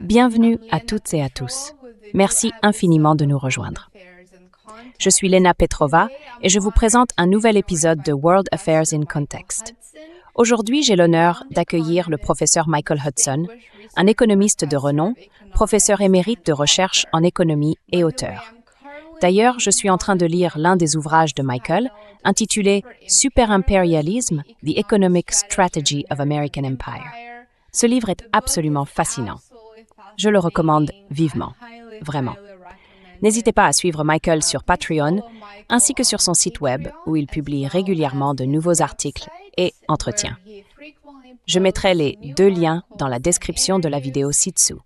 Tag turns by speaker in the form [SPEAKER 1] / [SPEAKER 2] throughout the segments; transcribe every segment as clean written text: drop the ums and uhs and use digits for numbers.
[SPEAKER 1] Bienvenue à toutes et à tous. Merci infiniment de nous rejoindre. Je suis Lena Petrova et je vous présente un nouvel épisode de World Affairs in Context. Aujourd'hui, j'ai l'honneur d'accueillir le professeur Michael Hudson, un économiste de renom, professeur émérite de recherche en économie et auteur. D'ailleurs, je suis en train de lire l'un des ouvrages de Michael, intitulé Superimperialism, The Economic Strategy of American Empire. Ce livre est absolument fascinant. Je le recommande vivement, vraiment. N'hésitez pas à suivre Michael sur Patreon, ainsi que sur son site web, où il publie régulièrement de nouveaux articles et entretiens. Je mettrai les deux liens dans la description de la vidéo ci-dessous.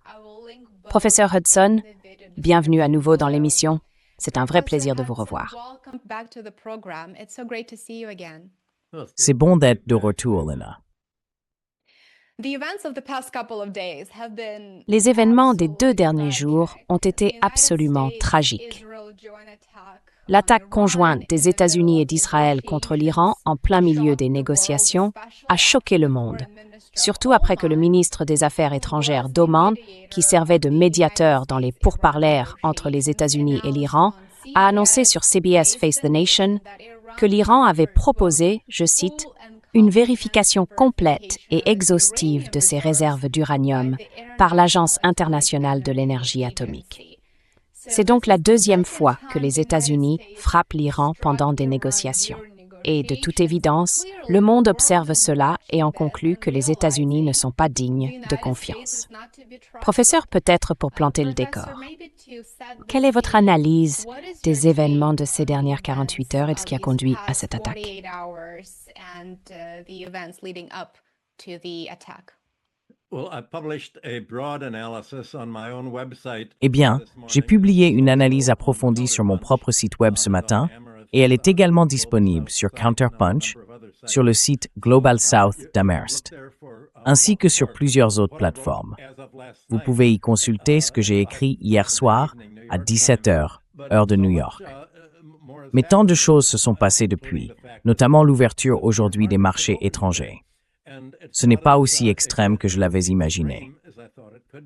[SPEAKER 1] Professeur Hudson, bienvenue à nouveau dans l'émission. C'est un vrai plaisir de vous revoir.
[SPEAKER 2] C'est bon d'être de retour, Lena.
[SPEAKER 1] Les événements des 2 derniers jours ont été absolument tragiques. L'attaque conjointe des États-Unis et d'Israël contre l'Iran en plein milieu des négociations a choqué le monde, surtout après que le ministre des Affaires étrangères d'Oman, qui servait de médiateur dans les pourparlers entre les États-Unis et l'Iran, a annoncé sur CBS Face the Nation que l'Iran avait proposé, je cite, une vérification complète et exhaustive de ses réserves d'uranium par l'Agence internationale de l'énergie atomique. C'est donc la 2e fois que les États-Unis frappent l'Iran pendant des négociations. Et de toute évidence, le monde observe cela et en conclut que les États-Unis ne sont pas dignes de confiance. Professeur, peut-être pour planter le décor, quelle est votre analyse des événements de ces dernières 48 heures et de ce qui a conduit à cette attaque?
[SPEAKER 2] Eh bien, j'ai publié une analyse approfondie sur mon propre site web ce matin et elle est également disponible sur Counterpunch, sur le site Global South d'Amherst, ainsi que sur plusieurs autres plateformes. Vous pouvez y consulter ce que j'ai écrit hier soir à 17h, heure de New York. Mais tant de choses se sont passées depuis, notamment l'ouverture aujourd'hui des marchés étrangers. Ce n'est pas aussi extrême que je l'avais imaginé.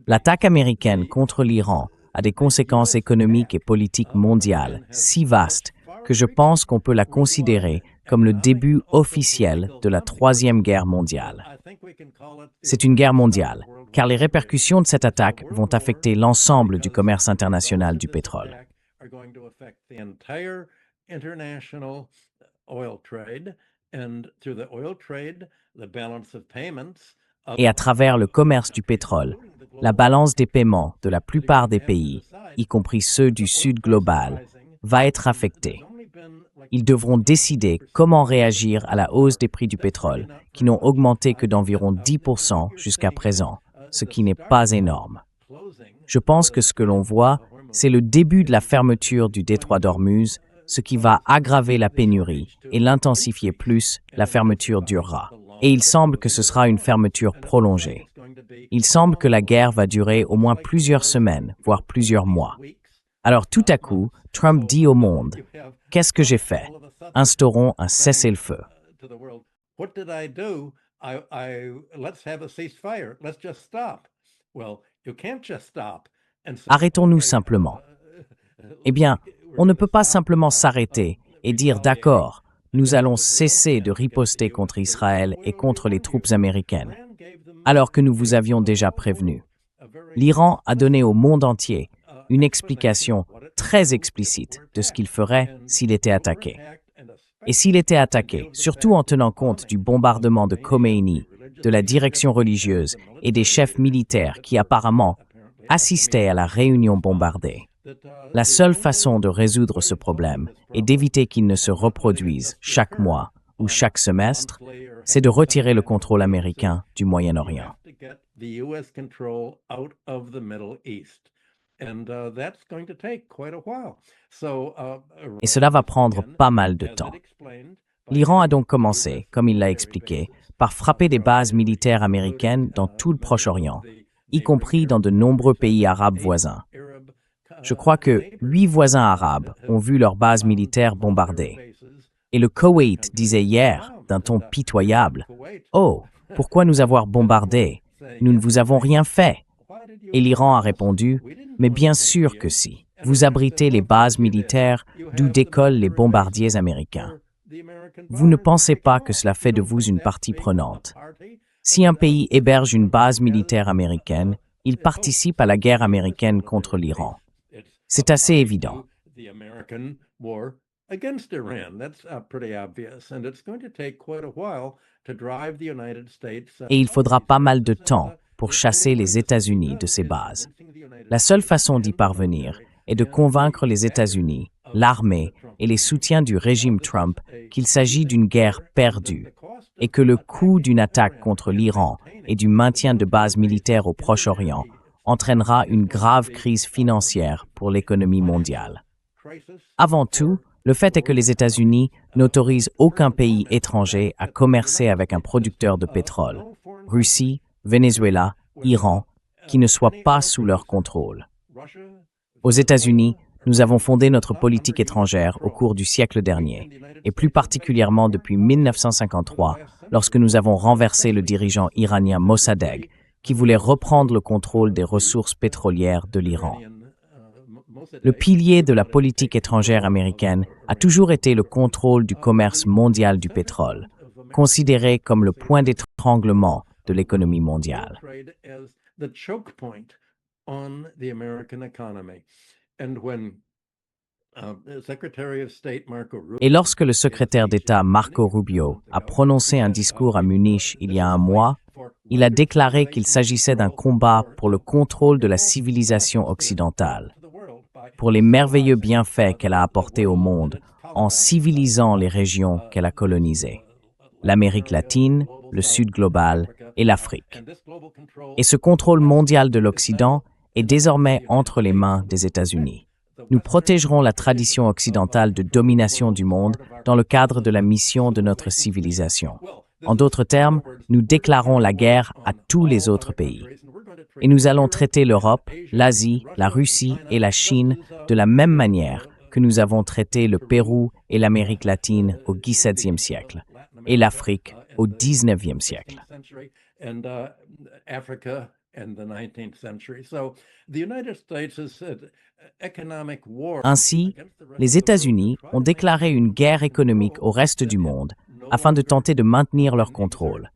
[SPEAKER 2] L'attaque américaine contre l'Iran a des conséquences économiques et politiques mondiales si vastes que je pense qu'on peut la considérer comme le début officiel de la 3e guerre mondiale. C'est une guerre mondiale, car les répercussions de cette attaque vont affecter l'ensemble du commerce international du pétrole. Et à travers le commerce du pétrole, la balance des paiements de la plupart des pays, y compris ceux du Sud global, va être affectée. Ils devront décider comment réagir à la hausse des prix du pétrole, qui n'ont augmenté que d'environ 10% jusqu'à présent, ce qui n'est pas énorme. Je pense que ce que l'on voit, c'est le début de la fermeture du détroit d'Ormuz, ce qui va aggraver la pénurie et l'intensifier plus, la fermeture durera. Et il semble que ce sera une fermeture prolongée. Il semble que la guerre va durer au moins plusieurs semaines, voire plusieurs mois. Alors tout à coup, Trump dit au monde, « Qu'est-ce que j'ai fait? Instaurons un cessez-le-feu. » Arrêtons-nous simplement. Eh bien, on ne peut pas simplement s'arrêter et dire « D'accord, nous allons cesser de riposter contre Israël et contre les troupes américaines, alors que nous vous avions déjà prévenu. » L'Iran a donné au monde entier une explication très explicite de ce qu'il ferait s'il était attaqué. Et s'il était attaqué, surtout en tenant compte du bombardement de Khomeini, de la direction religieuse et des chefs militaires qui apparemment assistaient à la réunion bombardée. La seule façon de résoudre ce problème et d'éviter qu'il ne se reproduise chaque mois ou chaque semestre, c'est de retirer le contrôle américain du Moyen-Orient. Et cela va prendre pas mal de temps. L'Iran a donc commencé, comme il l'a expliqué, par frapper des bases militaires américaines dans tout le Proche-Orient, y compris dans de nombreux pays arabes voisins. Je crois que 8 voisins arabes ont vu leurs bases militaires bombardées. Et le Koweït disait hier, d'un ton pitoyable, « Oh, pourquoi nous avoir bombardés? Nous ne vous avons rien fait. Et l'Iran a répondu, mais bien sûr que si. Vous abritez les bases militaires d'où décollent les bombardiers américains. Vous ne pensez pas que cela fait de vous une partie prenante. Si un pays héberge une base militaire américaine, il participe à la guerre américaine contre l'Iran. C'est assez évident. Et il faudra pas mal de temps pour chasser les États-Unis de ces bases. La seule façon d'y parvenir est de convaincre les États-Unis, l'armée et les soutiens du régime Trump qu'il s'agit d'une guerre perdue et que le coût d'une attaque contre l'Iran et du maintien de bases militaires au Proche-Orient entraînera une grave crise financière pour l'économie mondiale. Avant tout, le fait est que les États-Unis n'autorisent aucun pays étranger à commercer avec un producteur de pétrole, Russie, Venezuela, Iran, qui ne soit pas sous leur contrôle. Aux États-Unis, nous avons fondé notre politique étrangère au cours du siècle dernier, et plus particulièrement depuis 1953, lorsque nous avons renversé le dirigeant iranien Mossadegh, qui voulait reprendre le contrôle des ressources pétrolières de l'Iran. Le pilier de la politique étrangère américaine a toujours été le contrôle du commerce mondial du pétrole, considéré comme le point d'étranglement de l'économie mondiale. Et lorsque le secrétaire d'État Marco Rubio a prononcé un discours à Munich il y a un mois, il a déclaré qu'il s'agissait d'un combat pour le contrôle de la civilisation occidentale, pour les merveilleux bienfaits qu'elle a apportés au monde en civilisant les régions qu'elle a colonisées, l'Amérique latine, le Sud global et l'Afrique. Et ce contrôle mondial de l'Occident est désormais entre les mains des États-Unis. Nous protégerons la tradition occidentale de domination du monde dans le cadre de la mission de notre civilisation. En d'autres termes, nous déclarons la guerre à tous les autres pays. Et nous allons traiter l'Europe, l'Asie, la Russie et la Chine de la même manière que nous avons traité le Pérou et l'Amérique latine au XVIIe siècle et l'Afrique au XIXe siècle. Ainsi, les États-Unis ont déclaré une guerre économique au reste du monde afin de tenter de maintenir leur contrôle.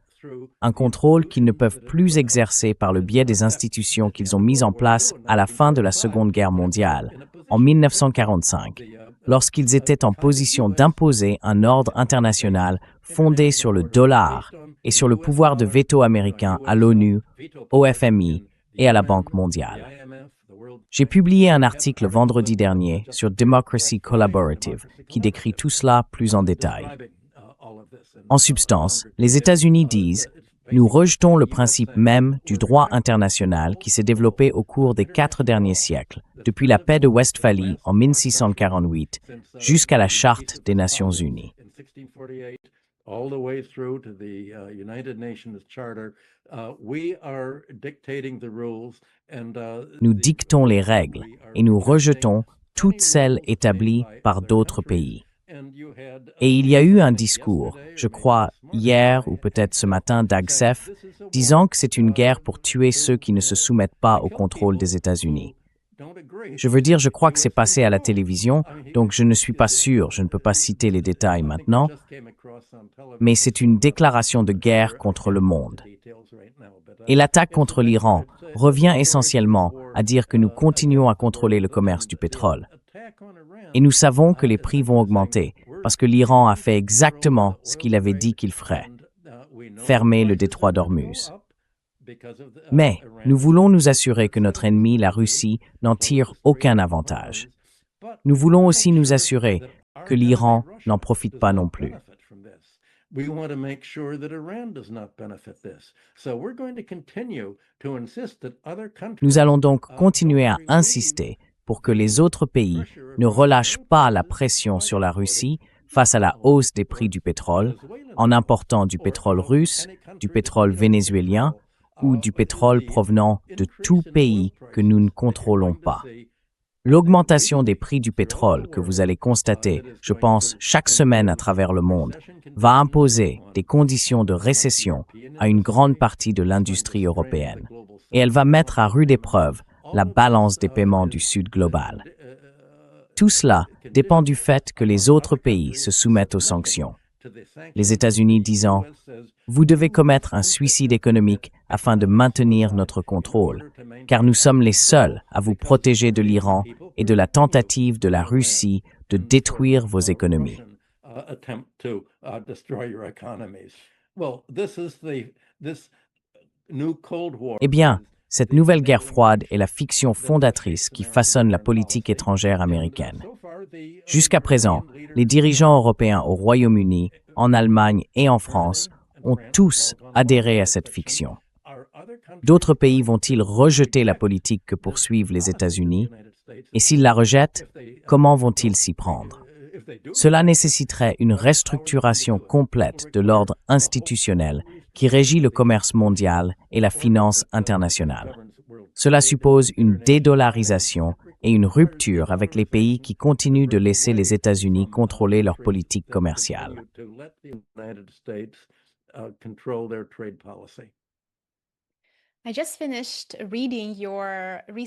[SPEAKER 2] Un contrôle qu'ils ne peuvent plus exercer par le biais des institutions qu'ils ont mises en place à la fin de la Seconde Guerre mondiale, en 1945, lorsqu'ils étaient en position d'imposer un ordre international fondé sur le dollar et sur le pouvoir de veto américain à l'ONU, au FMI et à la Banque mondiale. J'ai publié un article vendredi dernier sur Democracy Collaborative qui décrit tout cela plus en détail. En substance, les États-Unis disent « Nous rejetons le principe même du droit international qui s'est développé au cours des 4 derniers siècles, depuis la paix de Westphalie en 1648 jusqu'à la Charte des Nations Unies. » Nous dictons les règles et nous rejetons toutes celles établies par d'autres pays. Et il y a eu un discours, je crois hier ou peut-être ce matin d'Agsef, disant que c'est une guerre pour tuer ceux qui ne se soumettent pas au contrôle des États-Unis. Je veux dire, je crois que c'est passé à la télévision, donc je ne suis pas sûr, je ne peux pas citer les détails maintenant, mais c'est une déclaration de guerre contre le monde. Et l'attaque contre l'Iran revient essentiellement à dire que nous continuons à contrôler le commerce du pétrole. Et nous savons que les prix vont augmenter parce que l'Iran a fait exactement ce qu'il avait dit qu'il ferait, fermer le détroit d'Ormuz. Mais nous voulons nous assurer que notre ennemi, la Russie, n'en tire aucun avantage. Nous voulons aussi nous assurer que l'Iran n'en profite pas non plus. Nous allons donc continuer à insister pour que les autres pays ne relâchent pas la pression sur la Russie face à la hausse des prix du pétrole, en important du pétrole russe, du pétrole vénézuélien ou du pétrole provenant de tout pays que nous ne contrôlons pas. L'augmentation des prix du pétrole que vous allez constater, je pense, chaque semaine à travers le monde, va imposer des conditions de récession à une grande partie de l'industrie européenne. Et elle va mettre à rude épreuve la balance des paiements du Sud global. Tout cela dépend du fait que les autres pays se soumettent aux sanctions. Les États-Unis disant « Vous devez commettre un suicide économique afin de maintenir notre contrôle, car nous sommes les seuls à vous protéger de l'Iran et de la tentative de la Russie de détruire vos économies. » Eh bien, cette nouvelle guerre froide est la fiction fondatrice qui façonne la politique étrangère américaine. Jusqu'à présent, les dirigeants européens au Royaume-Uni, en Allemagne et en France ont tous adhéré à cette fiction. D'autres pays vont-ils rejeter la politique que poursuivent les États-Unis? Et s'ils la rejettent, comment vont-ils s'y prendre? Cela nécessiterait une restructuration complète de l'ordre institutionnel qui régit le commerce mondial et la finance internationale. Cela suppose une dédollarisation et une rupture avec les pays qui continuent de laisser les États-Unis contrôler leur politique commerciale.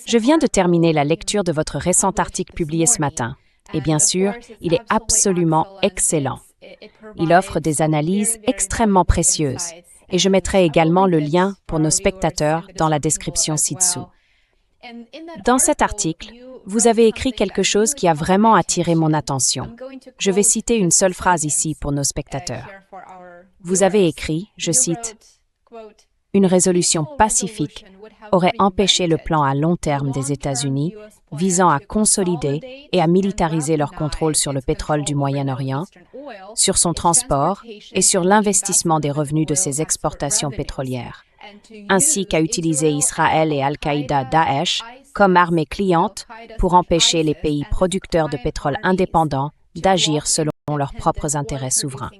[SPEAKER 1] Je viens de terminer la lecture de votre récent article publié ce matin. Et bien sûr, il est absolument excellent. Il offre des analyses extrêmement précieuses. Et je mettrai également le lien pour nos spectateurs dans la description ci-dessous. Dans cet article, vous avez écrit quelque chose qui a vraiment attiré mon attention. Je vais citer une seule phrase ici pour nos spectateurs. Vous avez écrit, je cite, « Une résolution pacifique aurait empêché le plan à long terme des États-Unis visant à consolider et à militariser leur contrôle sur le pétrole du Moyen-Orient, sur son transport et sur l'investissement des revenus de ses exportations pétrolières, ainsi qu'à utiliser Israël et Al-Qaïda-Daesh comme armée cliente pour empêcher les pays producteurs de pétrole indépendants d'agir selon leurs propres intérêts souverains. »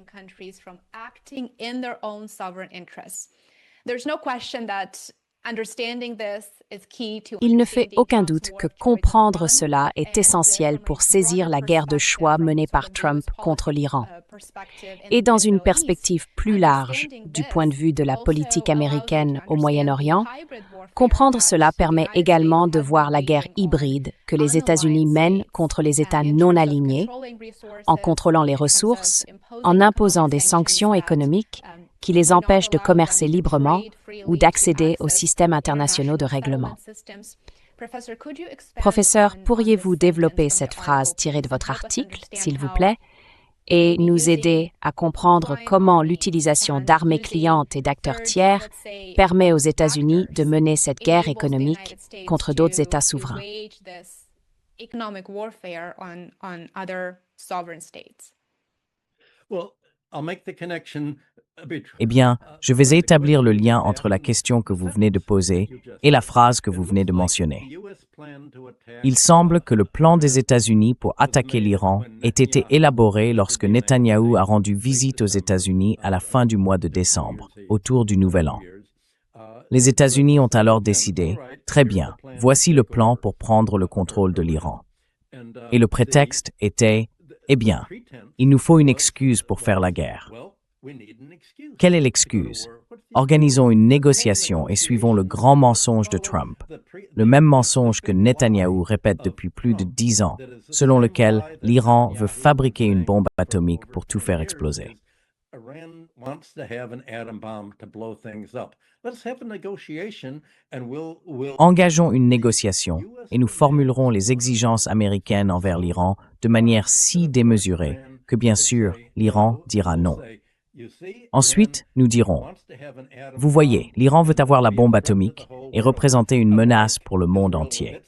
[SPEAKER 1] Il ne fait aucun doute que comprendre cela est essentiel pour saisir la guerre de choix menée par Trump contre l'Iran. Et dans une perspective plus large du point de vue de la politique américaine au Moyen-Orient, comprendre cela permet également de voir la guerre hybride que les États-Unis mènent contre les États non alignés, en contrôlant les ressources, en imposant des sanctions économiques qui les empêchent de commercer librement ou d'accéder aux systèmes internationaux de règlement. Professeur, pourriez-vous développer cette phrase tirée de votre article, s'il vous plaît, et nous aider à comprendre comment l'utilisation d'armées clientes et d'acteurs tiers permet aux États-Unis de mener cette guerre économique contre d'autres États souverains?
[SPEAKER 2] Eh bien, je vais établir le lien entre la question que vous venez de poser et la phrase que vous venez de mentionner. Il semble que le plan des États-Unis pour attaquer l'Iran ait été élaboré lorsque Netanyahou a rendu visite aux États-Unis à la fin du mois de décembre, autour du Nouvel An. Les États-Unis ont alors décidé, très bien, voici le plan pour prendre le contrôle de l'Iran. Et le prétexte était, eh bien, il nous faut une excuse pour faire la guerre. Quelle est l'excuse? Organisons une négociation et suivons le grand mensonge de Trump, le même mensonge que Netanyahou répète depuis plus de 10 ans, selon lequel l'Iran veut fabriquer une bombe atomique pour tout faire exploser. Engageons une négociation et nous formulerons les exigences américaines envers l'Iran de manière si démesurée que, bien sûr, l'Iran dira non. Ensuite, nous dirons, vous voyez, l'Iran veut avoir la bombe atomique et représenter une menace pour le monde entier.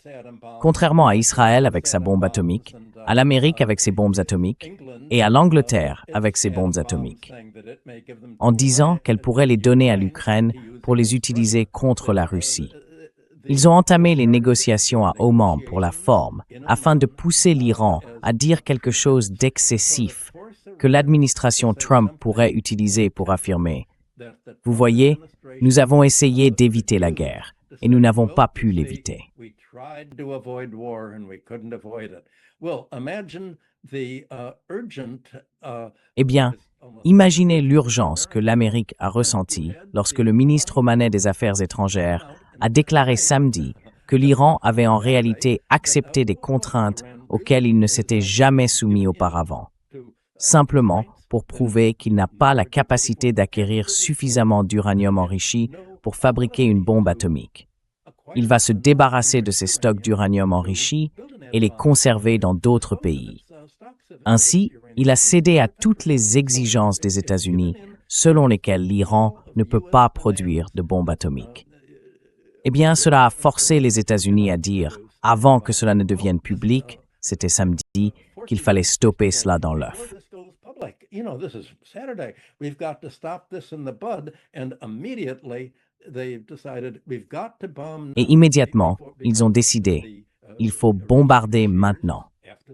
[SPEAKER 2] Contrairement à Israël avec sa bombe atomique, à l'Amérique avec ses bombes atomiques et à l'Angleterre avec ses bombes atomiques, en disant qu'elle pourrait les donner à l'Ukraine pour les utiliser contre la Russie. Ils ont entamé les négociations à Oman pour la forme, afin de pousser l'Iran à dire quelque chose d'excessif que l'administration Trump pourrait utiliser pour affirmer « Vous voyez, nous avons essayé d'éviter la guerre, et nous n'avons pas pu l'éviter. » Eh bien, imaginez l'urgence que l'Amérique a ressentie lorsque le ministre omanais des Affaires étrangères a déclaré samedi que l'Iran avait en réalité accepté des contraintes auxquelles il ne s'était jamais soumis auparavant, simplement pour prouver qu'il n'a pas la capacité d'acquérir suffisamment d'uranium enrichi pour fabriquer une bombe atomique. Il va se débarrasser de ses stocks d'uranium enrichi et les conserver dans d'autres pays. Ainsi, il a cédé à toutes les exigences des États-Unis selon lesquelles l'Iran ne peut pas produire de bombes atomiques. Eh bien, cela a forcé les États-Unis à dire, avant que cela ne devienne public, c'était samedi, qu'il fallait stopper cela dans l'œuf. Et immédiatement, ils ont décidé, il faut bombarder maintenant,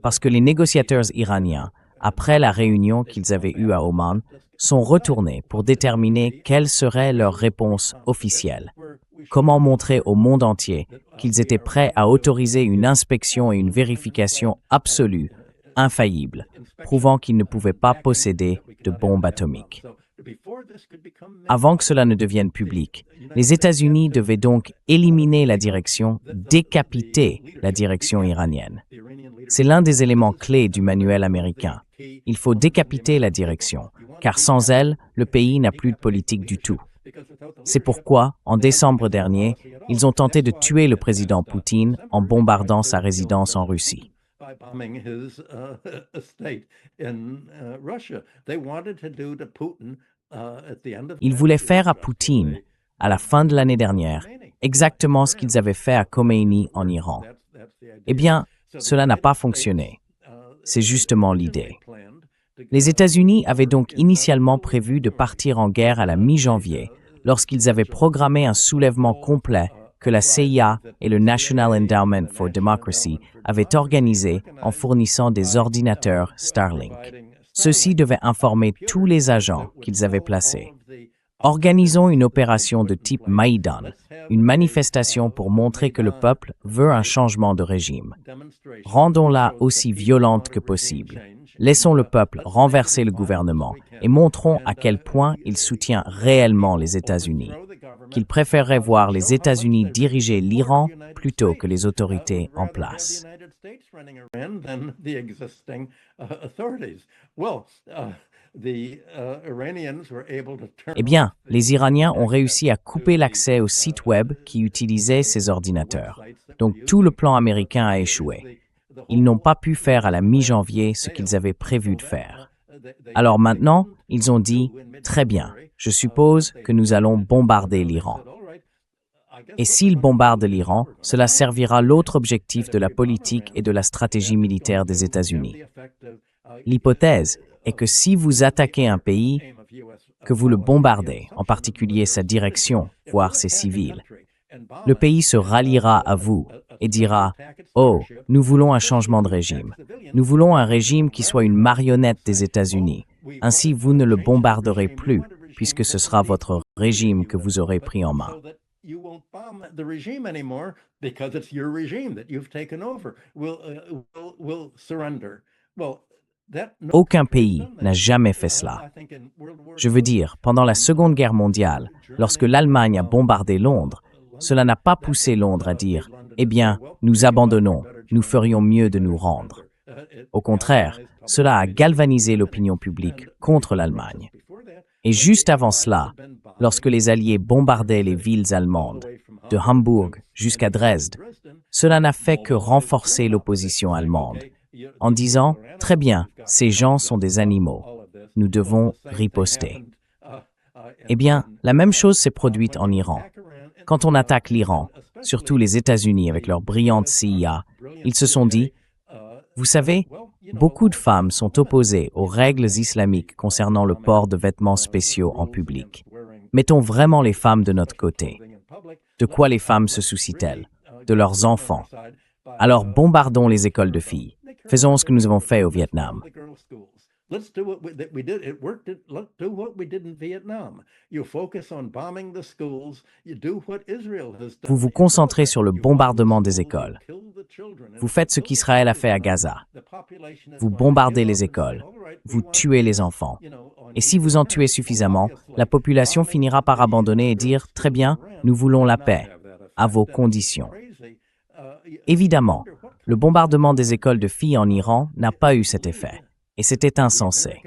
[SPEAKER 2] parce que les négociateurs iraniens, après la réunion qu'ils avaient eue à Oman, sont retournés pour déterminer quelle serait leur réponse officielle. Comment montrer au monde entier qu'ils étaient prêts à autoriser une inspection et une vérification absolue, infaillible, prouvant qu'ils ne pouvaient pas posséder de bombes atomiques. Avant que cela ne devienne public, les États-Unis devaient donc éliminer la direction, décapiter la direction iranienne. C'est l'un des éléments clés du manuel américain. Il faut décapiter la direction, car sans elle, le pays n'a plus de politique du tout. C'est pourquoi, en décembre dernier, ils ont tenté de tuer le président Poutine en bombardant sa résidence en Russie. Ils voulaient faire à Poutine, à la fin de l'année dernière, exactement ce qu'ils avaient fait à Khomeini en Iran. Eh bien, cela n'a pas fonctionné. C'est justement l'idée. Les États-Unis avaient donc initialement prévu de partir en guerre à la mi-janvier, lorsqu'ils avaient programmé un soulèvement complet que la CIA et le National Endowment for Democracy avaient organisé en fournissant des ordinateurs Starlink. Ceux-ci devaient informer tous les agents qu'ils avaient placés. Organisons une opération de type Maïdan, une manifestation pour montrer que le peuple veut un changement de régime. Rendons-la aussi violente que possible. Laissons le peuple renverser le gouvernement et montrons à quel point il soutient réellement les États-Unis, qu'il préférerait voir les États-Unis diriger l'Iran plutôt que les autorités en place. Eh bien, les Iraniens ont réussi à couper l'accès aux sites web qui utilisaient ces ordinateurs. Donc tout le plan américain a échoué. Ils n'ont pas pu faire à la mi-janvier ce qu'ils avaient prévu de faire. Alors maintenant, ils ont dit « Très bien, je suppose que nous allons bombarder l'Iran. » Et s'ils bombardent l'Iran, cela servira l'autre objectif de la politique et de la stratégie militaire des États-Unis. L'hypothèse est que si vous attaquez un pays, que vous le bombardez, en particulier sa direction, voire ses civils, le pays se ralliera à vous et dira « Oh, nous voulons un changement de régime. Nous voulons un régime qui soit une marionnette des États-Unis. Ainsi, vous ne le bombarderez plus, puisque ce sera votre régime que vous aurez pris en main. » Aucun pays n'a jamais fait cela. Je veux dire, pendant la Seconde Guerre mondiale, lorsque l'Allemagne a bombardé Londres, cela n'a pas poussé Londres à dire « Eh bien, nous abandonnons, nous ferions mieux de nous rendre. » Au contraire, cela a galvanisé l'opinion publique contre l'Allemagne. Et juste avant cela, lorsque les Alliés bombardaient les villes allemandes, de Hambourg jusqu'à Dresde, cela n'a fait que renforcer l'opposition allemande, en disant « Très bien, ces gens sont des animaux, nous devons riposter. » Eh bien, la même chose s'est produite en Iran. Quand on attaque l'Iran, surtout les États-Unis avec leur brillante CIA, ils se sont dit « Vous savez, beaucoup de femmes sont opposées aux règles islamiques concernant le port de vêtements spéciaux en public. Mettons vraiment les femmes de notre côté. De quoi les femmes se soucient-elles? De leurs enfants. Alors bombardons les écoles de filles. Faisons ce que nous avons fait au Vietnam. »
[SPEAKER 3] Let's do what we did. It worked. Let's do what we did in Vietnam. You focus on bombing the schools. You do what Israel has done.
[SPEAKER 2] Vous vous concentrez sur le bombardement des écoles. Vous faites ce qu'Israël a fait à Gaza. Vous bombardez les écoles. Vous tuez les enfants. Et si vous en tuez suffisamment, la population finira par abandonner et dire « Très bien, nous voulons la paix, à vos conditions ». Évidemment, le bombardement des écoles de filles en Iran n'a pas eu cet effet. Et c'était insensé.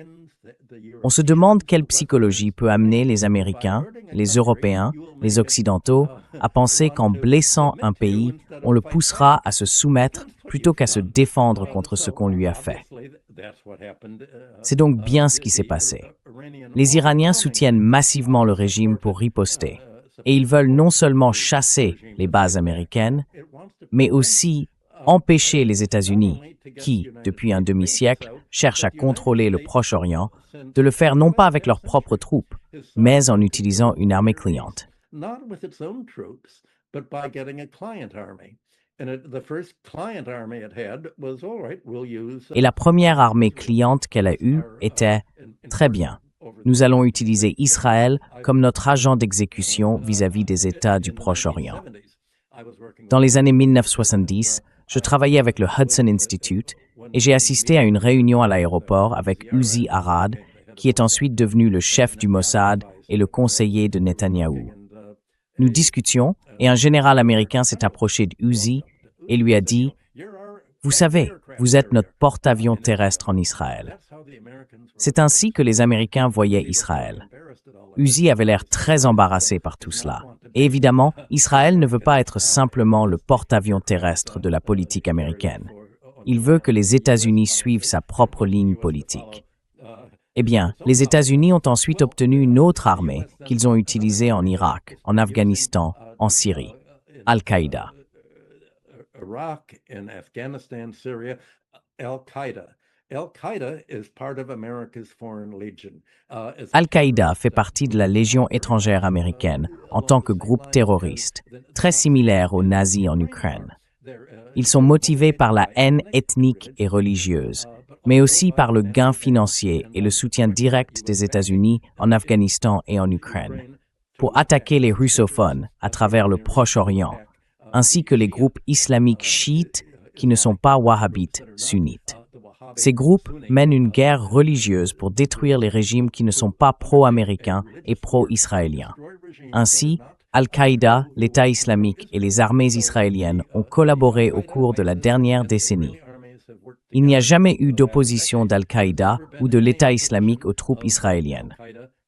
[SPEAKER 2] On se demande quelle psychologie peut amener les Américains, les Européens, les Occidentaux à penser qu'en blessant un pays, on le poussera à se soumettre plutôt qu'à se défendre contre ce qu'on lui a fait. C'est donc bien ce qui s'est passé. Les Iraniens soutiennent massivement le régime pour riposter, et ils veulent non seulement chasser les bases américaines, mais aussi empêcher les États-Unis, qui, depuis un demi-siècle, cherchent à contrôler le Proche-Orient, de le faire non pas avec leurs propres troupes, mais en utilisant une armée cliente. Et la première armée cliente qu'elle a eue était « Très bien, nous allons utiliser Israël comme notre agent d'exécution vis-à-vis des États du Proche-Orient. » Dans les années 1970, je travaillais avec le Hudson Institute et j'ai assisté à une réunion à l'aéroport avec Uzi Arad, qui est ensuite devenu le chef du Mossad et le conseiller de Netanyahou. Nous discutions et un général américain s'est approché d'Uzi et lui a dit « Vous savez, vous êtes notre porte-avions terrestre en Israël. » C'est ainsi que les Américains voyaient Israël. Uzi avait l'air très embarrassé par tout cela. Et évidemment, Israël ne veut pas être simplement le porte-avions terrestre de la politique américaine. Il veut que les États-Unis suivent sa propre ligne politique. Eh bien, les États-Unis ont ensuite obtenu une autre armée qu'ils ont utilisée en Irak, en Afghanistan, en Syrie, Al-Qaïda. Al-Qaïda fait partie de la Légion étrangère américaine en tant que groupe terroriste, très similaire aux nazis en Ukraine. Ils sont motivés par la haine ethnique et religieuse, mais aussi par le gain financier et le soutien direct des États-Unis en Afghanistan et en Ukraine, pour attaquer les russophones à travers le Proche-Orient, ainsi que les groupes islamiques chiites qui ne sont pas wahhabites sunnites. Ces groupes mènent une guerre religieuse pour détruire les régimes qui ne sont pas pro-américains et pro-israéliens. Ainsi, Al-Qaïda, l'État islamique et les armées israéliennes ont collaboré au cours de la dernière décennie. Il n'y a jamais eu d'opposition d'Al-Qaïda ou de l'État islamique aux troupes israéliennes,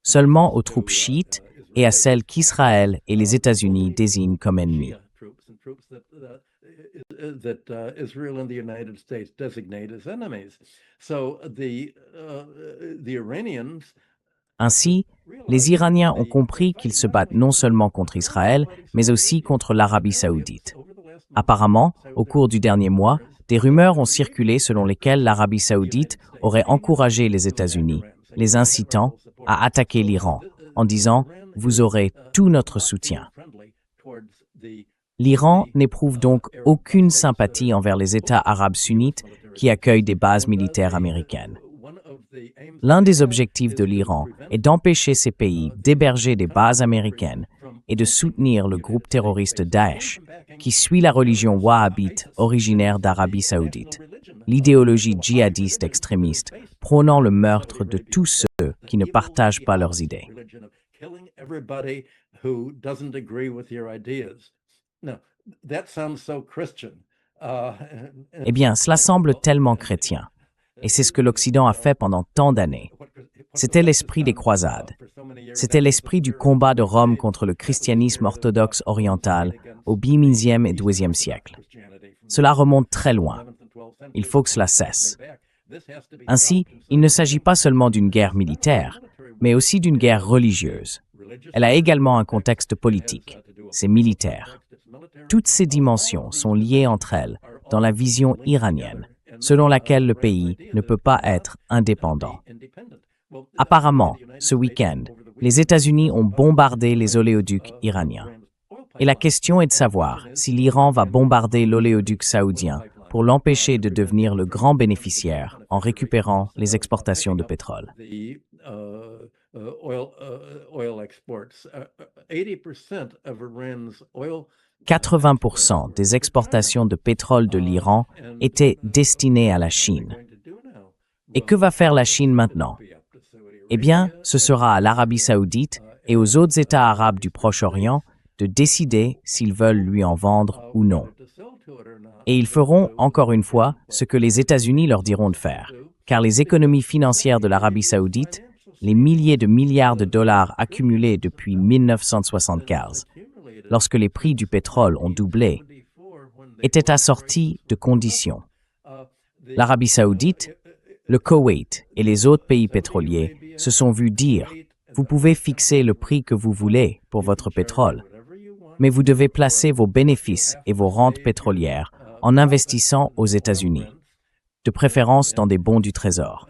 [SPEAKER 2] seulement aux troupes chiites et à celles qu'Israël et les États-Unis désignent comme ennemis.
[SPEAKER 3] That Israel and the United States designate as enemies. So the Iranians.
[SPEAKER 2] Ainsi, les Iraniens ont compris qu'ils se battent non seulement contre Israël, mais aussi contre l'Arabie saoudite. Apparemment, au cours du dernier mois, des rumeurs ont circulé selon lesquelles l'Arabie saoudite aurait encouragé les États-Unis, les incitant à attaquer l'Iran, en disant « Vous aurez tout notre soutien ». L'Iran n'éprouve donc aucune sympathie envers les États arabes sunnites qui accueillent des bases militaires américaines. L'un des objectifs de l'Iran est d'empêcher ces pays d'héberger des bases américaines et de soutenir le groupe terroriste Daesh, qui suit la religion wahhabite originaire d'Arabie saoudite, l'idéologie djihadiste extrémiste prônant le meurtre de tous ceux qui ne partagent pas leurs idées. Eh bien, cela semble tellement chrétien. Et c'est ce que l'Occident a fait pendant tant d'années. C'était l'esprit des croisades. C'était l'esprit du combat de Rome contre le christianisme orthodoxe oriental au XIe et XIIe siècle. Cela remonte très loin. Il faut que cela cesse. Ainsi, il ne s'agit pas seulement d'une guerre militaire, mais aussi d'une guerre religieuse. Elle a également un contexte politique. C'est militaire. Toutes ces dimensions sont liées entre elles dans la vision iranienne, selon laquelle le pays ne peut pas être indépendant. Apparemment, ce week-end, les États-Unis ont bombardé les oléoducs iraniens. Et la question est de savoir si l'Iran va bombarder l'oléoduc saoudien pour l'empêcher de devenir le grand bénéficiaire en récupérant les exportations de pétrole.
[SPEAKER 3] Oil exports. 80% of Iran's oil
[SPEAKER 2] 80% des exportations de pétrole de l'Iran étaient destinées à la Chine. Et que va faire la Chine maintenant? Eh bien, ce sera à l'Arabie saoudite et aux autres États arabes du Proche-Orient de décider s'ils veulent lui en vendre ou non. Et ils feront, encore une fois, ce que les États-Unis leur diront de faire, car les économies financières de l'Arabie saoudite, les milliers de milliards de dollars accumulés depuis 1975, lorsque les prix du pétrole ont doublé, étaient assortis de conditions. L'Arabie saoudite, le Koweït et les autres pays pétroliers se sont vus dire « Vous pouvez fixer le prix que vous voulez pour votre pétrole, mais vous devez placer vos bénéfices et vos rentes pétrolières en investissant aux États-Unis, de préférence dans des bons du Trésor.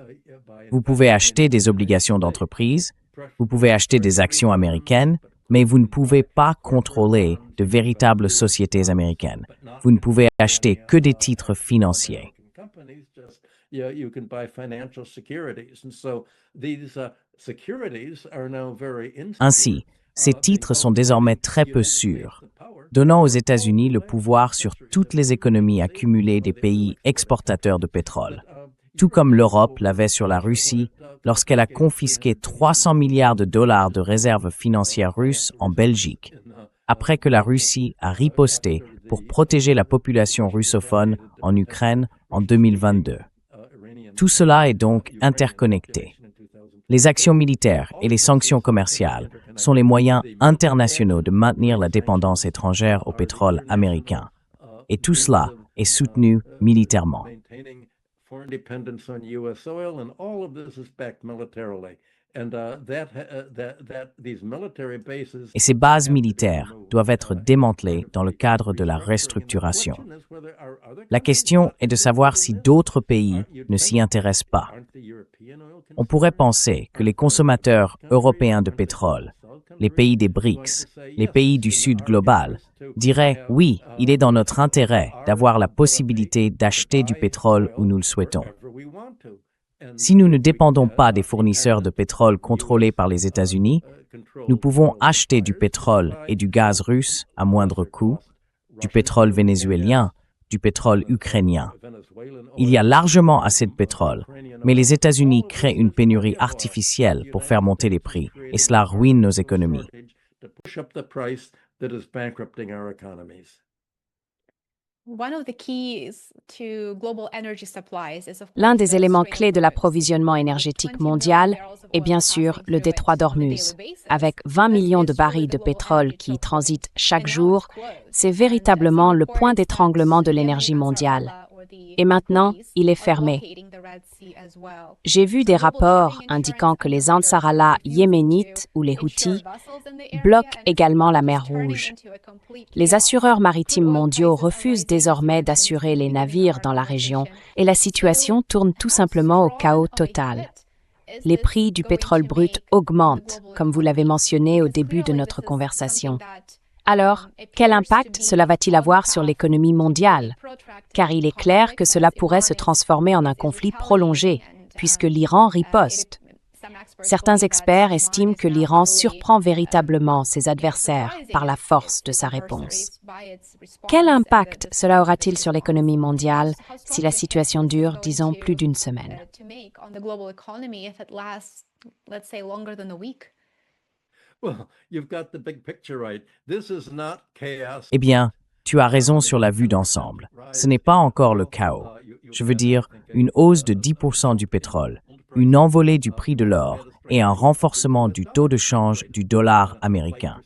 [SPEAKER 2] Vous pouvez acheter des obligations d'entreprise, vous pouvez acheter des actions américaines, mais vous ne pouvez pas contrôler de véritables sociétés américaines. Vous ne pouvez acheter que des titres financiers. » Ainsi, ces titres sont désormais très peu sûrs, donnant aux États-Unis le pouvoir sur toutes les économies accumulées des pays exportateurs de pétrole, tout comme l'Europe l'avait sur la Russie lorsqu'elle a confisqué 300 milliards de dollars de réserves financières russes en Belgique, après que la Russie a riposté pour protéger la population russophone en Ukraine en 2022. Tout cela est donc interconnecté. Les actions militaires et les sanctions commerciales sont les moyens internationaux de maintenir la dépendance étrangère au pétrole américain. Et tout cela est soutenu militairement. Et ces bases militaires doivent être démantelées dans le cadre de la restructuration. La question est de savoir si d'autres pays ne s'y intéressent pas. On pourrait penser que les consommateurs européens de pétrole, les pays des BRICS, les pays du Sud global, diraient « Oui, il est dans notre intérêt d'avoir la possibilité d'acheter du pétrole où nous le souhaitons. » Si nous ne dépendons pas des fournisseurs de pétrole contrôlés par les États-Unis, nous pouvons acheter du pétrole et du gaz russe à moindre coût, du pétrole vénézuélien, du pétrole ukrainien. Il y a largement assez de pétrole, mais les États-Unis créent une pénurie artificielle pour faire monter les prix, et cela ruine nos économies.
[SPEAKER 1] L'un des éléments clés de l'approvisionnement énergétique mondial est bien sûr le détroit d'Ormuz. Avec 20 millions de barils de pétrole qui y transitent chaque jour, c'est véritablement le point d'étranglement de l'énergie mondiale. Et maintenant, il est fermé. J'ai vu des rapports indiquant que les Ansar-Allah yéménites ou les Houthis bloquent également la mer Rouge. Les assureurs maritimes mondiaux refusent désormais d'assurer les navires dans la région et la situation tourne tout simplement au chaos total. Les prix du pétrole brut augmentent, comme vous l'avez mentionné au début de notre conversation. Alors, quel impact cela va-t-il avoir sur l'économie mondiale? Car il est clair que cela pourrait se transformer en un conflit prolongé, puisque l'Iran riposte. Certains experts estiment que l'Iran surprend véritablement ses adversaires par la force de sa réponse. Quel impact cela aura-t-il sur l'économie mondiale si la situation dure, disons, plus d'une semaine?
[SPEAKER 2] Eh bien, tu as raison sur la vue d'ensemble. Ce n'est pas encore le chaos. Je veux dire, une hausse de 10% du pétrole, une envolée du prix de l'or et un renforcement du taux de change du dollar américain.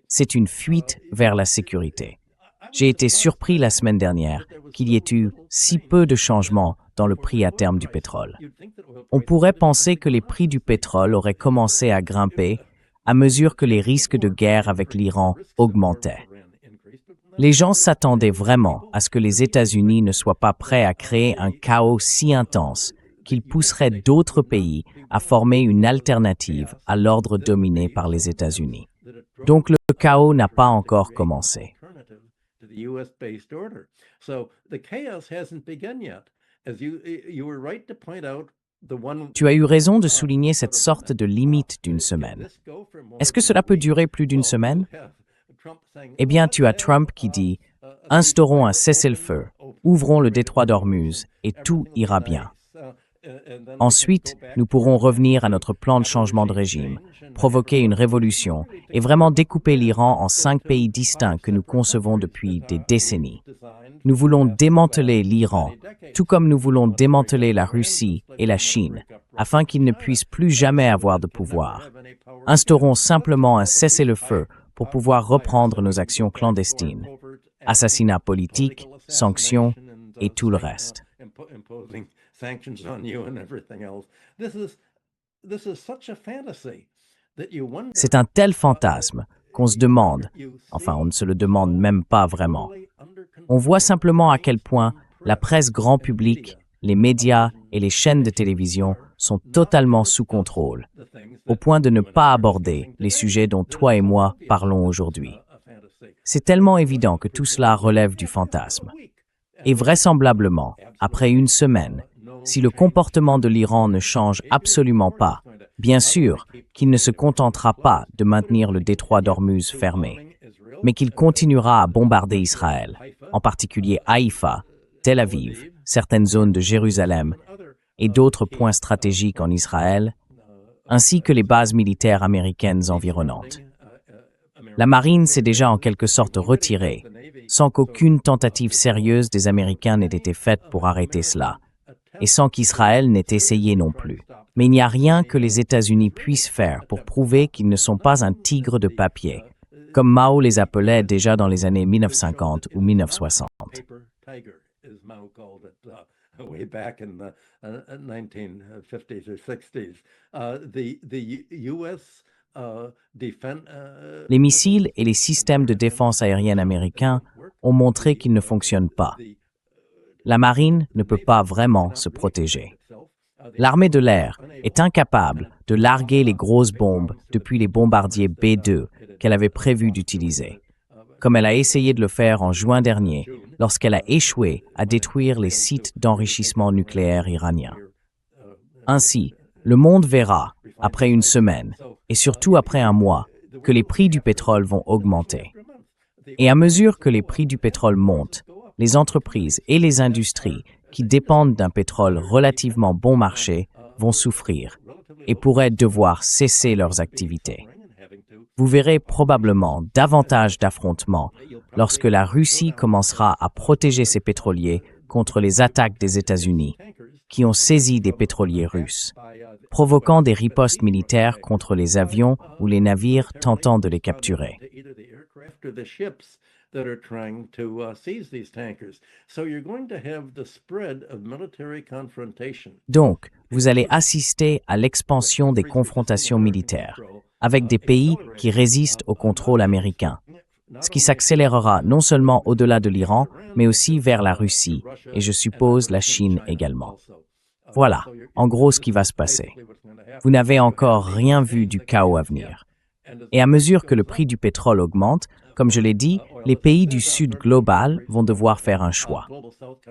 [SPEAKER 2] C'est une fuite vers la sécurité. J'ai été surpris la semaine dernière qu'il y ait eu si peu de changements dans le prix à terme du pétrole. On pourrait penser que les prix du pétrole auraient commencé à grimper à mesure que les risques de guerre avec l'Iran augmentaient. Les gens s'attendaient vraiment à ce que les États-Unis ne soient pas prêts à créer un chaos si intense qu'il pousserait d'autres pays à former une alternative à l'ordre dominé par les États-Unis. Donc le chaos n'a pas encore commencé.
[SPEAKER 3] US-based order. So the chaos hasn't begun yet. As you were right to point out the one.
[SPEAKER 2] Tu as eu raison de souligner cette sorte de limite d'une semaine. Est-ce que cela peut durer plus d'une semaine? Eh bien, tu as Trump qui dit « Instaurons un cessez-le-feu, ouvrons le détroit d'Ormuz et tout ira bien ». Ensuite, nous pourrons revenir à notre plan de changement de régime, provoquer une révolution et vraiment découper l'Iran en 5 pays distincts que nous concevons depuis des décennies. Nous voulons démanteler l'Iran, tout comme nous voulons démanteler la Russie et la Chine, afin qu'ils ne puissent plus jamais avoir de pouvoir. Instaurons simplement un cessez-le-feu pour pouvoir reprendre nos actions clandestines. Assassinat politique, sanctions et tout le reste.
[SPEAKER 3] Sanctions on you and everything else. This is such a fantasy that you wonder.
[SPEAKER 2] C'est un tel fantasme qu'on se demande, enfin on ne se le demande même pas vraiment. On voit simplement à quel point la presse grand public, les médias et les chaînes de télévision sont totalement sous contrôle, au point de ne pas aborder les sujets dont toi et moi parlons aujourd'hui. C'est tellement évident que tout cela relève du fantasme. Et vraisemblablement, après une semaine, si le comportement de l'Iran ne change absolument pas, bien sûr qu'il ne se contentera pas de maintenir le détroit d'Ormuz fermé, mais qu'il continuera à bombarder Israël, en particulier Haïfa, Tel Aviv, certaines zones de Jérusalem et d'autres points stratégiques en Israël, ainsi que les bases militaires américaines environnantes. La marine s'est déjà en quelque sorte retirée, sans qu'aucune tentative sérieuse des Américains n'ait été faite pour arrêter cela, et sans qu'Israël n'ait essayé non plus. Mais il n'y a rien que les États-Unis puissent faire pour prouver qu'ils ne sont pas un tigre de papier, comme Mao les appelait déjà dans les années 1950 ou 1960.
[SPEAKER 3] Way back in the 1950s or 60s.
[SPEAKER 2] Les missiles et les systèmes de défense aérienne américains ont montré qu'ils ne fonctionnent pas. La marine ne peut pas vraiment se protéger. L'armée de l'air est incapable de larguer les grosses bombes depuis les bombardiers B-2 qu'elle avait prévu d'utiliser, comme elle a essayé de le faire en juin dernier lorsqu'elle a échoué à détruire les sites d'enrichissement nucléaire iraniens. Ainsi, le monde verra, après une semaine, et surtout après un mois, que les prix du pétrole vont augmenter. Et à mesure que les prix du pétrole montent, les entreprises et les industries qui dépendent d'un pétrole relativement bon marché vont souffrir et pourraient devoir cesser leurs activités. Vous verrez probablement davantage d'affrontements lorsque la Russie commencera à protéger ses pétroliers contre les attaques des États-Unis, qui ont saisi des pétroliers russes, provoquant des ripostes militaires contre les avions ou les navires tentant de les capturer. Donc, vous allez assister à l'expansion des confrontations militaires, avec des pays qui résistent au contrôle américain, ce qui s'accélérera non seulement au-delà de l'Iran, mais aussi vers la Russie, et je suppose la Chine également. Voilà, en gros, ce qui va se passer. Vous n'avez encore rien vu du chaos à venir. Et à mesure que le prix du pétrole augmente, comme je l'ai dit, les pays du Sud global vont devoir faire un choix.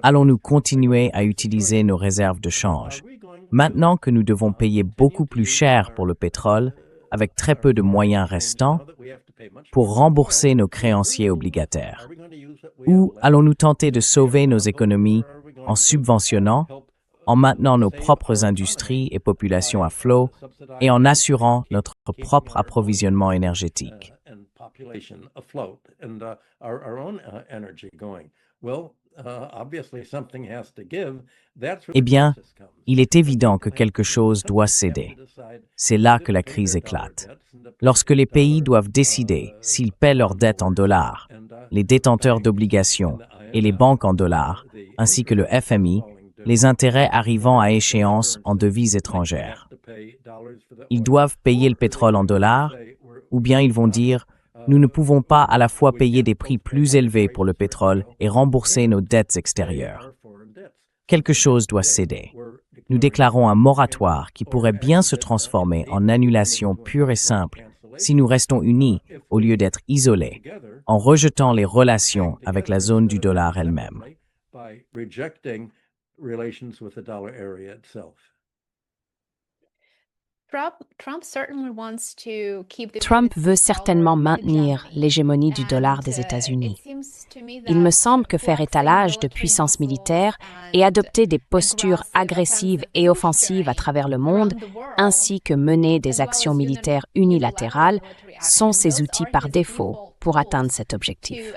[SPEAKER 2] Allons-nous continuer à utiliser nos réserves de change, maintenant que nous devons payer beaucoup plus cher pour le pétrole, avec très peu de moyens restants, pour rembourser nos créanciers obligataires? Ou allons-nous tenter de sauver nos économies en subventionnant, en maintenant nos propres industries et populations à flot et en assurant notre propre approvisionnement énergétique? Eh bien, il est évident que quelque chose doit céder. C'est là que la crise éclate. Lorsque les pays doivent décider s'ils paient leurs dettes en dollars, les détenteurs d'obligations et les banques en dollars, ainsi que le FMI, les intérêts arrivant à échéance en devises étrangères. Ils doivent payer le pétrole en dollars, ou bien ils vont dire « Nous ne pouvons pas à la fois payer des prix plus élevés pour le pétrole et rembourser nos dettes extérieures. » Quelque chose doit céder. Nous déclarons un moratoire qui pourrait bien se transformer en annulation pure et simple si nous restons unis au lieu d'être isolés, en rejetant les relations avec la zone du dollar elle-même.
[SPEAKER 1] Trump veut certainement maintenir l'hégémonie du dollar des États-Unis. Il me semble que faire étalage de puissance militaire et adopter des postures agressives et offensives à travers le monde, ainsi que mener des actions militaires unilatérales, sont ses outils par défaut pour atteindre cet objectif.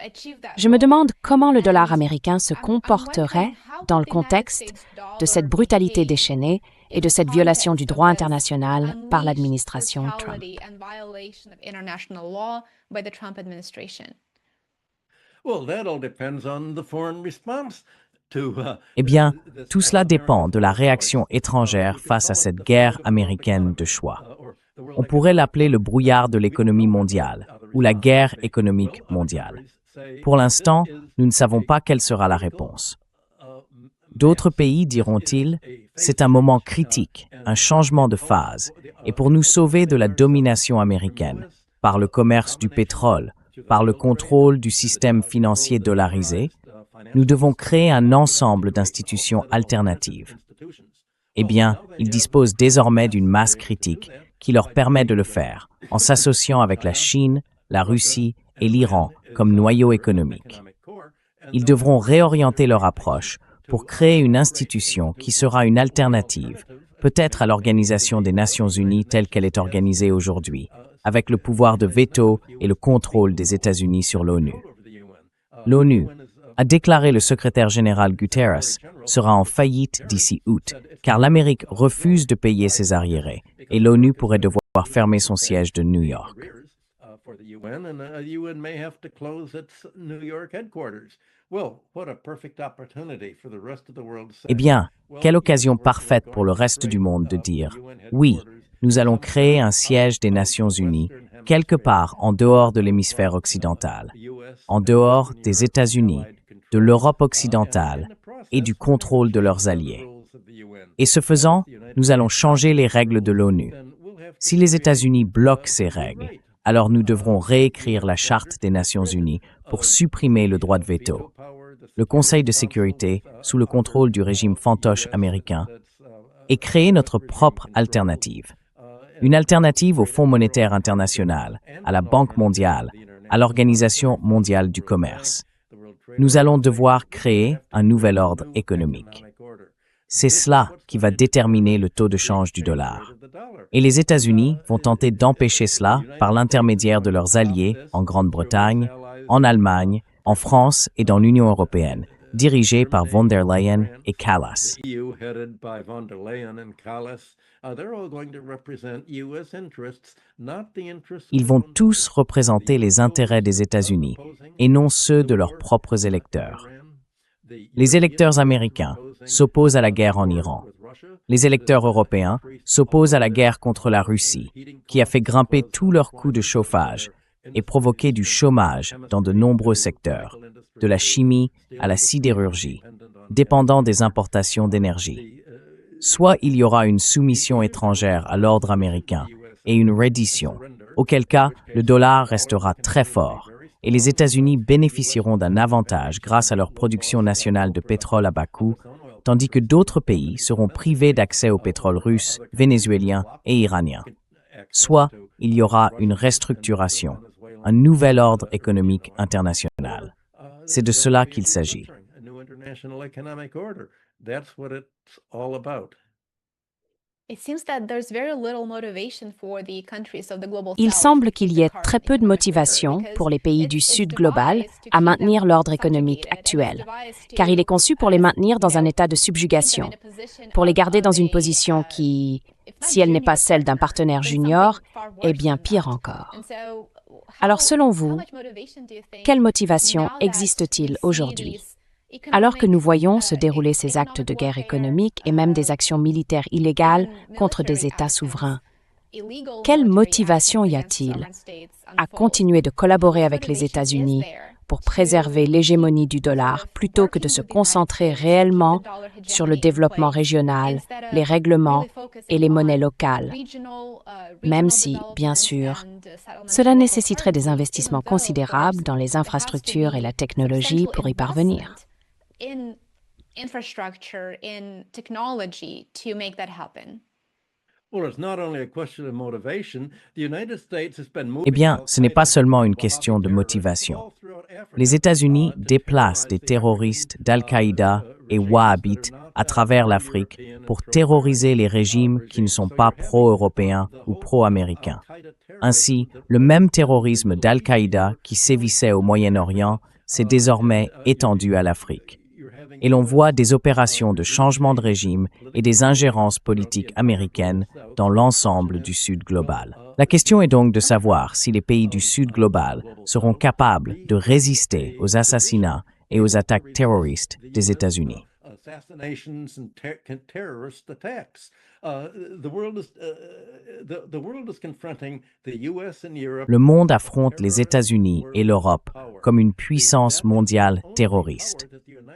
[SPEAKER 1] Je me demande comment le dollar américain se comporterait dans le contexte de cette brutalité déchaînée et de cette violation du droit international par l'administration Trump.
[SPEAKER 2] Eh bien, tout cela dépend de la réaction étrangère face à cette guerre américaine de choix. On pourrait l'appeler le brouillard de l'économie mondiale ou la guerre économique mondiale. Pour l'instant, nous ne savons pas quelle sera la réponse. D'autres pays diront-ils, c'est un moment critique, un changement de phase, et pour nous sauver de la domination américaine, par le commerce du pétrole, par le contrôle du système financier dollarisé, nous devons créer un ensemble d'institutions alternatives. Eh bien, ils disposent désormais d'une masse critique qui leur permet de le faire, en s'associant avec la Chine, la Russie et l'Iran comme noyau économique. Ils devront réorienter leur approche pour créer une institution qui sera une alternative, peut-être à l'Organisation des Nations Unies telle qu'elle est organisée aujourd'hui, avec le pouvoir de veto et le contrôle des États-Unis sur l'ONU. L'ONU, a déclaré le secrétaire général Guterres, sera en faillite d'ici août, car l'Amérique refuse de payer ses arriérés, et l'ONU pourrait devoir fermer son siège de New York. Eh bien, quelle occasion parfaite pour le reste du monde de dire « Oui, nous allons créer un siège des Nations Unies quelque part en dehors de l'hémisphère occidental, en dehors des États-Unis, de l'Europe occidentale et du contrôle de leurs alliés. Et ce faisant, nous allons changer les règles de l'ONU. Si les États-Unis bloquent ces règles, alors nous devrons réécrire la Charte des Nations Unies pour supprimer le droit de veto. Le Conseil de sécurité, sous le contrôle du régime fantoche américain, et créer notre propre alternative. Une alternative au Fonds monétaire international, à la Banque mondiale, à l'Organisation mondiale du commerce. Nous allons devoir créer un nouvel ordre économique. C'est cela qui va déterminer le taux de change du dollar. Et les États-Unis vont tenter d'empêcher cela par l'intermédiaire de leurs alliés en Grande-Bretagne, en Allemagne, en France et dans l'Union européenne, dirigés par von der Leyen et Kallas. Ils vont tous représenter les intérêts des États-Unis et non ceux de leurs propres électeurs. Les électeurs américains s'opposent à la guerre en Iran. Les électeurs européens s'opposent à la guerre contre la Russie, qui a fait grimper tous leurs coûts de chauffage et provoqué du chômage dans de nombreux secteurs, de la chimie à la sidérurgie, dépendant des importations d'énergie. Soit il y aura une soumission étrangère à l'ordre américain et une reddition, auquel cas le dollar restera très fort et les États-Unis bénéficieront d'un avantage grâce à leur production nationale de pétrole à bas coût, tandis que d'autres pays seront privés d'accès au pétrole russe, vénézuélien et iranien. Soit il y aura une restructuration, un nouvel ordre économique international. C'est de cela qu'il s'agit.
[SPEAKER 1] Il semble qu'il y ait très peu de motivation pour les pays du Sud global à maintenir l'ordre économique actuel, car il est conçu pour les maintenir dans un état de subjugation, pour les garder dans une position qui, si elle n'est pas celle d'un partenaire junior, est bien pire encore. Alors selon vous, quelle motivation existe-t-il aujourd'hui? Alors que nous voyons se dérouler ces actes de guerre économique et même des actions militaires illégales contre des États souverains, quelle motivation y a-t-il à continuer de collaborer avec les États-Unis pour préserver l'hégémonie du dollar plutôt que de se concentrer réellement sur le développement régional, les règlements et les monnaies locales, même si, bien sûr, cela nécessiterait des investissements considérables dans les infrastructures et la technologie pour y parvenir.
[SPEAKER 2] Eh bien, ce n'est pas seulement une question de motivation. Les États-Unis déplacent des terroristes d'Al-Qaïda et wahhabites à travers l'Afrique pour terroriser les régimes qui ne sont pas pro-européens ou pro-américains. Ainsi, le même terrorisme d'Al-Qaïda qui sévissait au Moyen-Orient s'est désormais étendu à l'Afrique. Et l'on voit des opérations de changement de régime et des ingérences politiques américaines dans l'ensemble du Sud global. La question est donc de savoir si les pays du Sud global seront capables de résister aux assassinats et aux attaques terroristes des États-Unis. Le monde affronte les États-Unis et l'Europe comme une puissance mondiale terroriste.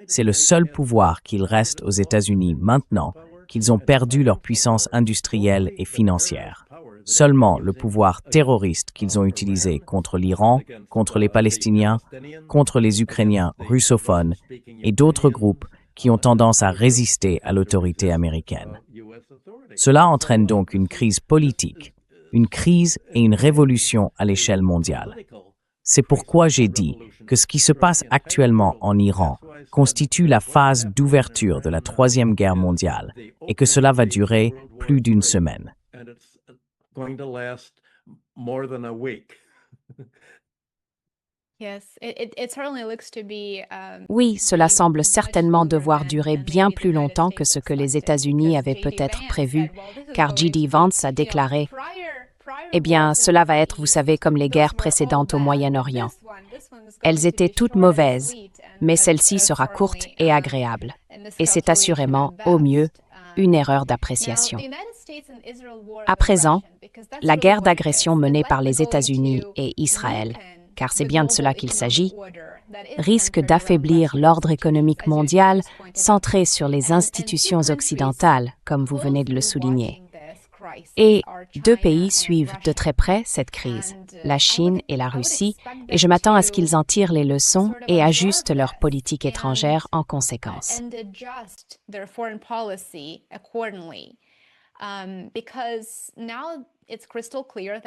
[SPEAKER 2] C'est le seul pouvoir qu'il reste aux États-Unis maintenant qu'ils ont perdu leur puissance industrielle et financière. Seulement le pouvoir terroriste qu'ils ont utilisé contre l'Iran, contre les Palestiniens, contre les Ukrainiens russophones et d'autres groupes qui ont tendance à résister à l'autorité américaine. Cela entraîne donc une crise politique, une crise et une révolution à l'échelle mondiale. C'est pourquoi j'ai dit que ce qui se passe actuellement en Iran constitue la phase d'ouverture de la Troisième Guerre mondiale et que cela va durer plus d'une semaine.
[SPEAKER 1] Oui, cela semble certainement devoir durer bien plus longtemps que ce que les États-Unis avaient peut-être prévu, car J.D. Vance a déclaré « Eh bien, cela va être, vous savez, comme les guerres précédentes au Moyen-Orient. Elles étaient toutes mauvaises, mais celle-ci sera courte et agréable. Et c'est assurément, au mieux, une erreur d'appréciation. » À présent, la guerre d'agression menée par les États-Unis et Israël, car c'est bien de cela qu'il s'agit, risque d'affaiblir l'ordre économique mondial centré sur les institutions occidentales, comme vous venez de le souligner. Et deux pays suivent de très près cette crise, la Chine et la Russie, et je m'attends à ce qu'ils en tirent les leçons et ajustent leur politique étrangère en conséquence.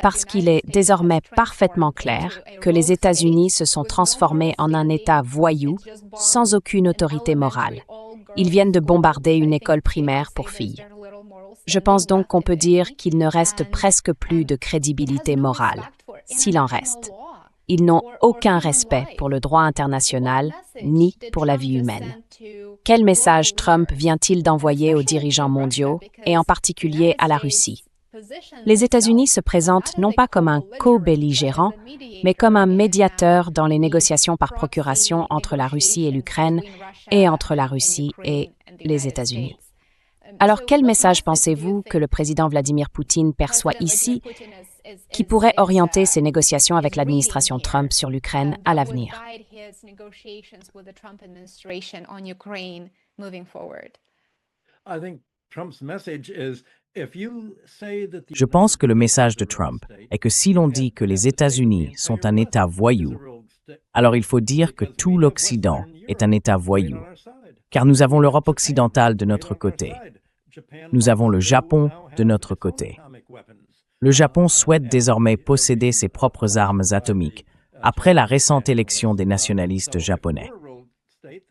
[SPEAKER 1] Parce qu'il est désormais parfaitement clair que les États-Unis se sont transformés en un État voyou, sans aucune autorité morale. Ils viennent de bombarder une école primaire pour filles. Je pense donc qu'on peut dire qu'il ne reste presque plus de crédibilité morale, s'il en reste. Ils n'ont aucun respect pour le droit international, ni pour la vie humaine. Quel message Trump vient-il d'envoyer aux dirigeants mondiaux, et en particulier à la Russie? Les États-Unis se présentent non pas comme un co-belligérant, mais comme un médiateur dans les négociations par procuration entre la Russie et l'Ukraine, et entre la Russie et les États-Unis. Alors, quel message pensez-vous que le président Vladimir Poutine perçoit ici qui pourrait orienter ses négociations avec l'administration Trump sur l'Ukraine à l'avenir?
[SPEAKER 2] Je pense que le message de Trump est que si l'on dit que les États-Unis sont un État voyou, alors il faut dire que tout l'Occident est un État voyou, car nous avons l'Europe occidentale de notre côté. Nous avons le Japon de notre côté. Le Japon souhaite désormais posséder ses propres armes atomiques après la récente élection des nationalistes japonais.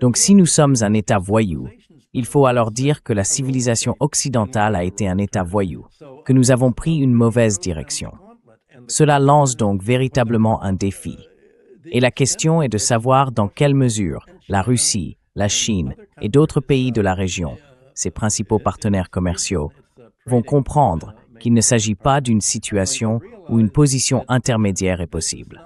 [SPEAKER 2] Donc si nous sommes un État voyou, il faut alors dire que la civilisation occidentale a été un État voyou, que nous avons pris une mauvaise direction. Cela lance donc véritablement un défi. Et la question est de savoir dans quelle mesure la Russie, la Chine et d'autres pays de la région, ses principaux partenaires commerciaux, vont comprendre qu'il ne s'agit pas d'une situation où une position intermédiaire est possible.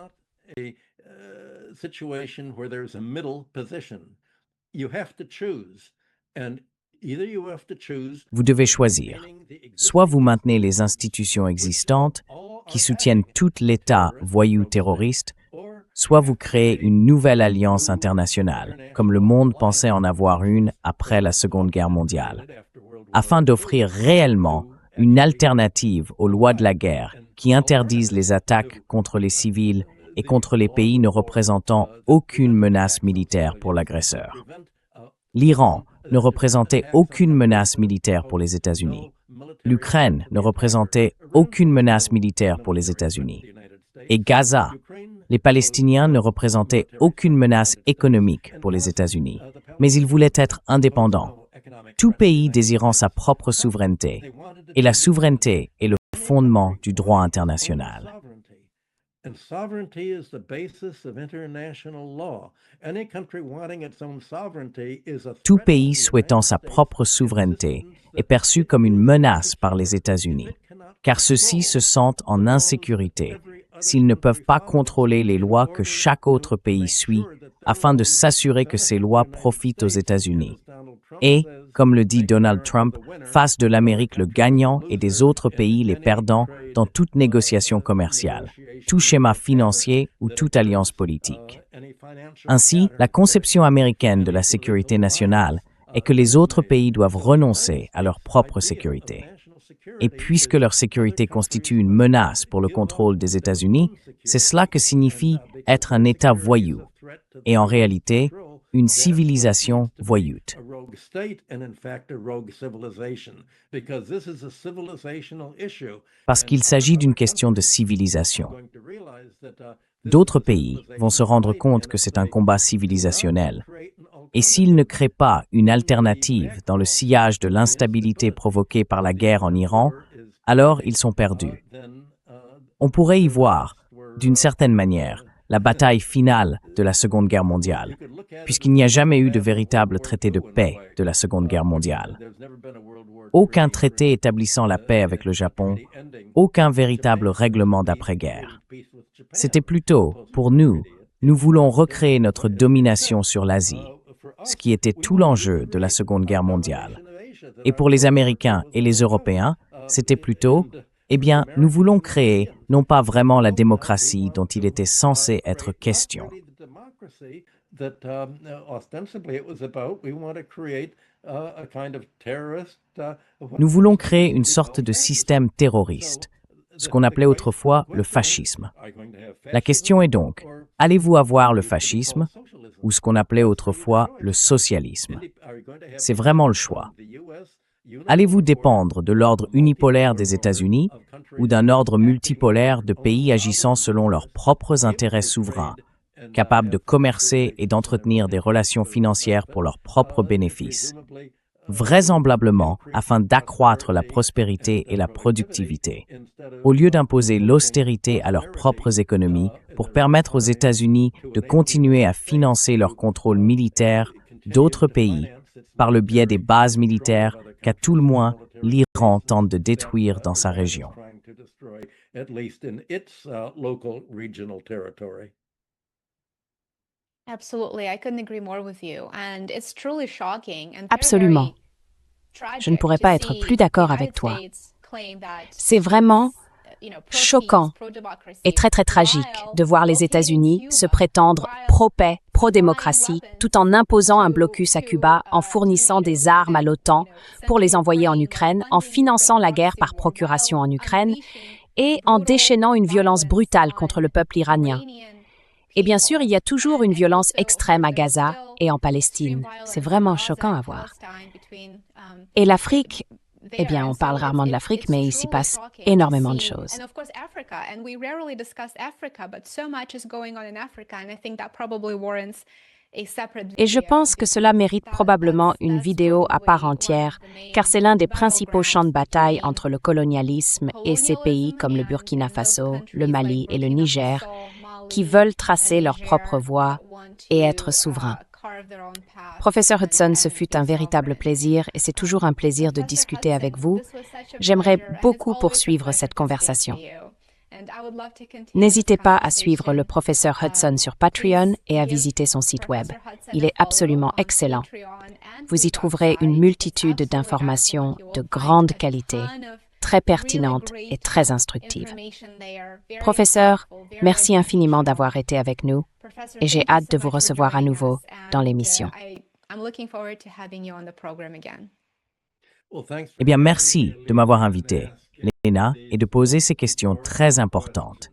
[SPEAKER 2] Vous devez choisir. Soit vous maintenez les institutions existantes qui soutiennent tout l'État voyou terroriste, soit vous créez une nouvelle alliance internationale, comme le monde pensait en avoir une après la Seconde Guerre mondiale, afin d'offrir réellement une alternative aux lois de la guerre qui interdisent les attaques contre les civils et contre les pays ne représentant aucune menace militaire pour l'agresseur. L'Iran ne représentait aucune menace militaire pour les États-Unis. L'Ukraine ne représentait aucune menace militaire pour les États-Unis. Et Gaza, les Palestiniens ne représentaient aucune menace économique pour les États-Unis, mais ils voulaient être indépendants. Tout pays désirant sa propre souveraineté, et la souveraineté est le fondement du droit international.
[SPEAKER 3] And sovereignty is the basis of international law. Any country wanting its own sovereignty is a
[SPEAKER 2] Tout
[SPEAKER 3] threat
[SPEAKER 2] pays
[SPEAKER 3] to the
[SPEAKER 2] souhaitant
[SPEAKER 3] United
[SPEAKER 2] sa
[SPEAKER 3] States.
[SPEAKER 2] propre souveraineté est perçu comme une menace par les États-Unis, car ceux-ci se sentent en insécurité s'ils ne peuvent pas contrôler les lois que chaque autre pays suit afin de s'assurer que ces lois profitent aux États-Unis. Et, comme le dit Donald Trump, fasse de l'Amérique le gagnant et des autres pays les perdants dans toute négociation commerciale, tout schéma financier ou toute alliance politique. Ainsi, la conception américaine de la sécurité nationale est que les autres pays doivent renoncer à leur propre sécurité. Et puisque leur sécurité constitue une menace pour le contrôle des États-Unis, c'est cela que signifie être un État voyou, et en réalité, une civilisation voyoute. Parce qu'il s'agit d'une question de civilisation. D'autres pays vont se rendre compte que c'est un combat civilisationnel. Et s'ils ne créent pas une alternative dans le sillage de l'instabilité provoquée par la guerre en Iran, alors ils sont perdus. On pourrait y voir, d'une certaine manière, la bataille finale de la Seconde Guerre mondiale, puisqu'il n'y a jamais eu de véritable traité de paix de la Seconde Guerre mondiale. Aucun traité établissant la paix avec le Japon, aucun véritable règlement d'après-guerre. C'était plutôt, pour nous voulons recréer notre domination sur l'Asie, ce qui était tout l'enjeu de la Seconde Guerre mondiale. Et pour les Américains et les Européens, c'était plutôt, nous voulons créer non pas vraiment la démocratie dont il était censé être question. Nous voulons créer une sorte de système terroriste, ce qu'on appelait autrefois le fascisme. La question est donc, allez-vous avoir le fascisme ou ce qu'on appelait autrefois le socialisme? C'est vraiment le choix. Allez-vous dépendre de l'ordre unipolaire des États-Unis ou d'un ordre multipolaire de pays agissant selon leurs propres intérêts souverains, capables de commercer et d'entretenir des relations financières pour leurs propres bénéfices, vraisemblablement afin d'accroître la prospérité et la productivité, au lieu d'imposer l'austérité à leurs propres économies pour permettre aux États-Unis de continuer à financer leur contrôle militaire d'autres pays par le biais des bases militaires qu'à tout le moins l'Iran tente de détruire dans sa région.
[SPEAKER 1] Absolument. Je ne pourrais pas être plus d'accord avec toi. C'est vraiment choquant et très très tragique de voir les États-Unis se prétendre pro-paix, pro-démocratie, tout en imposant un blocus à Cuba, en fournissant des armes à l'OTAN pour les envoyer en Ukraine, en finançant la guerre par procuration en Ukraine et en déchaînant une violence brutale contre le peuple iranien. Et bien sûr, il y a toujours une violence extrême à Gaza et en Palestine. C'est vraiment choquant à voir. Et l'Afrique, on parle rarement de l'Afrique, mais il s'y passe énormément de choses. Et je pense que cela mérite probablement une vidéo à part entière, car c'est l'un des principaux champs de bataille entre le colonialisme et ces pays comme le Burkina Faso, le Mali et le Niger, qui veulent tracer leur propre voie et être souverains. Professeur Hudson, ce fut un véritable plaisir et c'est toujours un plaisir de discuter avec vous. J'aimerais beaucoup poursuivre cette conversation. N'hésitez pas à suivre le professeur Hudson sur Patreon et à visiter son site web. Il est absolument excellent. Vous y trouverez une multitude d'informations de grande qualité, très pertinentes et très instructives. Professeur, merci infiniment d'avoir été avec nous et j'ai hâte de vous recevoir à nouveau dans l'émission.
[SPEAKER 2] Eh bien, merci de m'avoir invité, Léna, et de poser ces questions très importantes.